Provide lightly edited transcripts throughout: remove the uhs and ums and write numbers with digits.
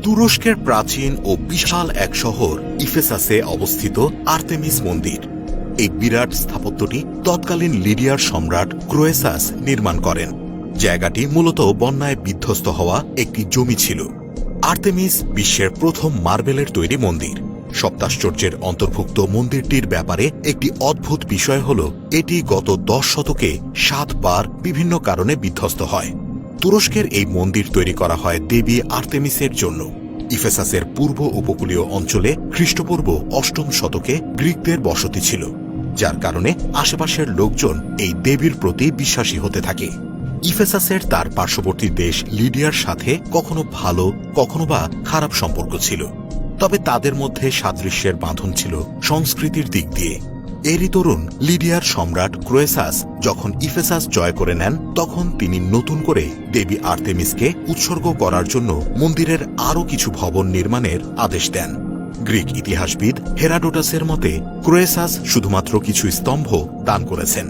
তুরস্কের প্রাচীন ও বিশাল এক শহর ইফেসাসে অবস্থিত আর্তেমিস মন্দির। এই বিরাট স্থাপত্যটি তৎকালীন লিডিয়ার সম্রাট ক্রোয়েসাস নির্মাণ করেন। জায়গাটি মূলত বন্যায় বিধ্বস্ত হওয়া একটি জমি ছিল। আর্তেমিস বিশ্বের প্রথম মার্বেলের তৈরি মন্দির। সপ্তাশ্চর্যের অন্তর্ভুক্ত মন্দিরটির ব্যাপারে একটি অদ্ভুত বিষয় হল এটি গত 10 শতকে 7 বার বিভিন্ন কারণে বিধ্বস্ত হয়। তুরস্কের এই মন্দির তৈরি করা হয় দেবী আর্তেমিসের জন্য। ইফেসাসের পূর্ব উপকূলীয় অঞ্চলে খ্রিস্টপূর্ব 8ম শতকে গ্রিকদের বসতি ছিল, যার কারণে আশেপাশের লোকজন এই দেবীর প্রতি বিশ্বাসী হতে থাকে। ইফেসাসের তার পার্শ্ববর্তী দেশ লিডিয়ার সাথে কখনো ভালো কখনো বা খারাপ সম্পর্ক ছিল, তবে তাদের মধ্যে সাদৃশ্যের বাঁধন ছিল সংস্কৃতির দিক দিয়ে। এরই তরুণ লিডিয়ার সম্রাট ক্রোয়েসাস যখন ইফেসাস জয় করে নেন, তখন তিনি নতুন করে দেবী আর্তেমিসকে উৎসর্গ করার জন্য মন্দিরের আরও কিছু ভবন নির্মাণের আদেশ দেন। গ্রিক ইতিহাসবিদ হেরাডোটাসের মতে ক্রোয়েসাস শুধুমাত্র কিছু স্তম্ভ দান করেছেন।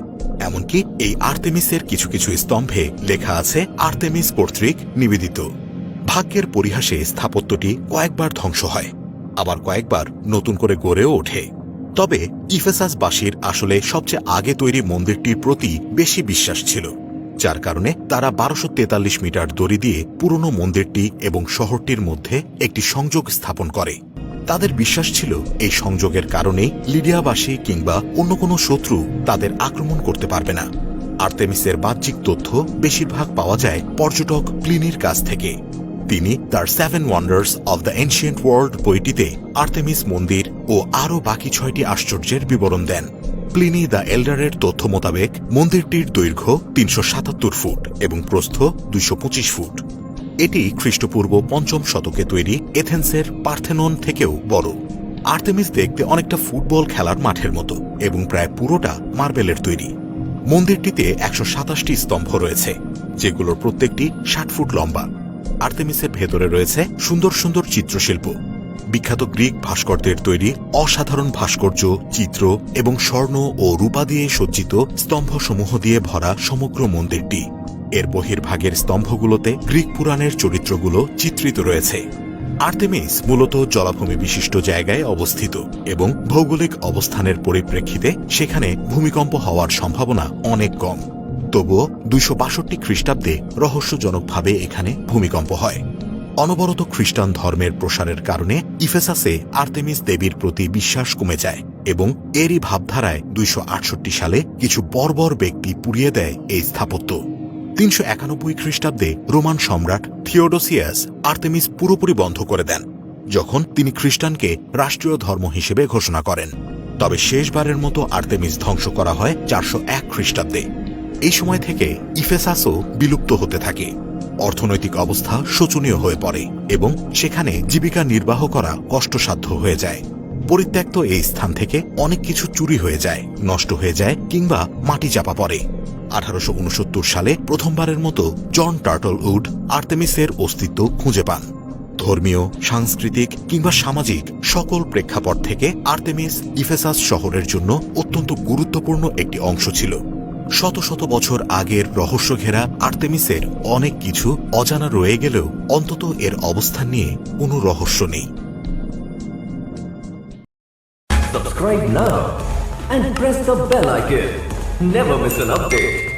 এমনকি এই আর্তেমিসের কিছু কিছু স্তম্ভে লেখা আছে আর্তেমিস কর্তৃক নিবেদিত। ভাগ্যের পরিহাসে স্থাপত্যটি কয়েকবার ধ্বংস হয়, আবার কয়েকবার নতুন করে গড়েও ওঠে। তবে ইফেসাসবাসীর আসলে সবচেয়ে আগে তৈরি মন্দিরটির প্রতি বেশি বিশ্বাস ছিল, যার কারণে তারা 1243 মিটার দড়ি দিয়ে পুরনো মন্দিরটি এবং শহরটির মধ্যে একটি সংযোগ স্থাপন করে। তাদের বিশ্বাস ছিল এই সংযোগের কারণেই লিডিয়াবাসী কিংবা অন্য কোনো শত্রু তাদের আক্রমণ করতে পারবে না। আর্তেমিসের বাহ্যিক তথ্য বেশিরভাগ পাওয়া যায় পর্যটক প্লিনির কাছ থেকে। তিনি তার 7 wonders of the ancient world বইটিতে আর্তেমিস মন্দির ও আরও বাকি 6টি আশ্চর্যের বিবরণ দেন। প্লিনি দ্য এল্ডারের তথ্য মোতাবেক মন্দিরটির দৈর্ঘ্য 377 ফুট এবং প্রস্থ 225 ফুট। এটি খ্রিস্টপূর্ব 5ম শতকে তৈরি এথেন্সের পার্থেনন থেকেও বড়। আর্তেমিস দেখতে অনেকটা ফুটবল খেলার মাঠের মতো এবং প্রায় পুরোটা মার্বেলের তৈরি। মন্দিরটিতে 127টি স্তম্ভ রয়েছে, যেগুলোর প্রত্যেকটি 60 ফুট লম্বা। আর্তেমিসের ভেতরে রয়েছে সুন্দর সুন্দর চিত্রশিল্প। বিখ্যাত গ্রিক ভাস্করদের তৈরি অসাধারণ ভাস্কর্য, চিত্র এবং স্বর্ণ ও রূপা দিয়ে সজ্জিত স্তম্ভসমূহ দিয়ে ভরা সমগ্র মন্দিরটি। এর বহির্ভাগের স্তম্ভগুলোতে গ্রিক পুরাণের চরিত্রগুলো চিত্রিত রয়েছে। আর্তেমিস মূলত জলাভূমি বিশিষ্ট জায়গায় অবস্থিত এবং ভৌগোলিক অবস্থানের পরিপ্রেক্ষিতে সেখানে ভূমিকম্প হওয়ার সম্ভাবনা অনেক কম। তবুও 262 খ্রিস্টাব্দে রহস্যজনকভাবে এখানে ভূমিকম্প হয়। অনবরত খ্রিস্টান ধর্মের প্রসারের কারণে ইফেসাসে আর্তেমিস দেবীর প্রতি বিশ্বাস কমে যায় এবং এরই ভাবধারায় 268 সালে কিছু বর্বর ব্যক্তি পুড়িয়ে দেয় এই স্থাপত্য। 391 খ্রিস্টাব্দে রোমান সম্রাট থিওডোসিয়াস আর্তেমিস পুরোপুরি বন্ধ করে দেন, যখন তিনি খ্রিস্টানকে রাষ্ট্রীয় ধর্ম হিসেবে ঘোষণা করেন। তবে শেষবারের মতো আর্তেমিস ধ্বংস করা হয় 401 খ্রিস্টাব্দে। এই সময় থেকে ইফেসাসও বিলুপ্ত হতে থাকে। অর্থনৈতিক অবস্থা শোচনীয় হয়ে পড়ে এবং সেখানে জীবিকা নির্বাহ করা কষ্টসাধ্য হয়ে যায়। পরিত্যক্ত এই স্থান থেকে অনেক কিছু চুরি হয়ে যায়, নষ্ট হয়ে যায় কিংবা মাটি চাপা পড়ে। 1869 সালে প্রথমবারের মতো জন টার্টলউড আর্তেমিসের অস্তিত্ব খুঁজে পান। ধর্মীয়, সাংস্কৃতিক কিংবা সামাজিক সকল প্রেক্ষাপট থেকে আর্তেমিস ইফেসাস শহরের জন্য অত্যন্ত গুরুত্বপূর্ণ একটি অংশ ছিল। শত শত বছর আগের রহস্য ঘেরা আর্তেমিসের অনেক কিছু অজানা রয়ে গেলেও অন্তত এর অবস্থান নিয়ে কোনো রহস্য নেই। Subscribe now and press the bell icon. Never miss an update.